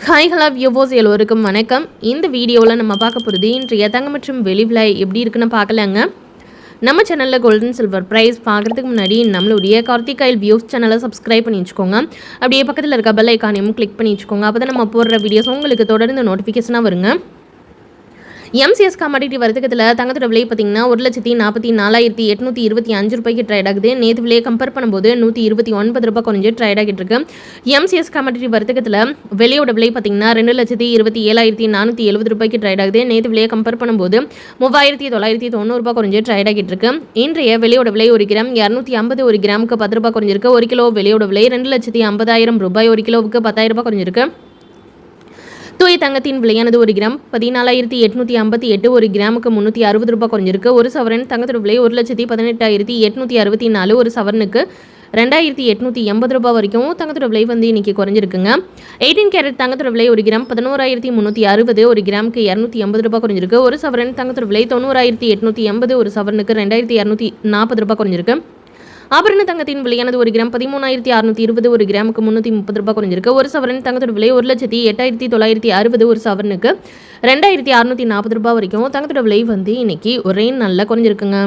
Hi hello viewers எல்லோருக்கும் வணக்கம். இந்த வீடியோவில் நம்ம பார்க்க போகிறது இன்றைய தங்கம் மற்றும் வெள்ளி விலை எப்படி இருக்குன்னு பார்க்கலாங்க. நம்ம சேனலில் கோல்டன் சில்வர் ப்ரைஸ் பார்க்குறதுக்கு முன்னாடி நம்மளுடைய கார்த்திக் ஆயில் வியூஸ் சேனலை சப்ஸ்கிரைப் பண்ணி வச்சுக்கோங்க. அப்படியே பக்கத்தில் இருக்க பெல் ஐக்கானையும் கிளிக் பண்ணி வச்சுக்கோங்க. அப்போ தான் நம்ம போடுற வீடியோஸ் உங்களுக்கு தொடர்ந்து நோட்டிஃபிகேஷனாக வருங்க. எம்சிஎஸ் கமாடிட்டி வர்த்தகத்தில் தங்கத்தோட விலை பார்த்தீங்கன்னா 1,44,825 ரூபாய்க்கு ட்ரேட் ஆகுது. நேற்று விலையை கம்பேர் பண்ணும்போது 129 ரூபாய் குறைஞ்சு ட்ரேட் ஆகிட்டு இருக்கு. எம்சிஎஸ் கமாடிட்டி வர்த்தகத்தில் வெளியோட விலை பார்த்தீங்கன்னா 2,27,470 ரூபாய்க்கு ட்ரேட் ஆகுது. நேற்று விலையை கம்பேர் பண்ணும்போது 3,990 ரூபாய் குறைஞ்சு ட்ரேட் ஆகிட்டு இருக்கு. இன்றைய வெளியோட விலை 1 கிராம் 250, 1 கிராமுக்கு 10 ரூபாய் குறைஞ்சிருக்கு. 1 கிலோ வெளியோட விலை 2,50,000 ரூபாய், 1 கிலோவுக்கு 10,000 ரூபாய் குறைஞ்சிருக்கு. தூய தங்கத்தின் விலையானது 1 கிராம் 14,858, 1 கிராமுக்கு 360 ரூபாய் குறைஞ்சிருக்கு. ஒரு சவரன் தங்கத்தோட விலை 1,18,864, ஒரு சவரனுக்கு 2,880 ரூபாய் வரைக்கும் தங்கத்தோட விலை இன்னைக்கு குறைஞ்சிருக்குங்க. 18 கேரட் தங்கத்தோட விலை 1 கிராம் 11,360, 1 கிராமுக்கு 280 ரூபாய் குறைஞ்சிருக்கு. ஒரு சவரன் தங்கத்தோட விலை 90,880, ஒரு சவரனுக்கு 2,240 ரூபாய் குறைஞ்சிருக்கு. ஆபரண தங்கத்தின் விலையானது 1 கிராம் 13,620, 1 கிராமுக்கு 330 ரூபாய் குறைஞ்சிருக்கு. ஒரு சவரன் தங்கத்தோட விலை 1,08,960, ஒரு சவரனுக்கு 2,640 ரூபாய் வரைக்கும் தங்கத்தோட விலை இன்னைக்கு ஒரே நாளில் குறைஞ்சிருக்குங்க.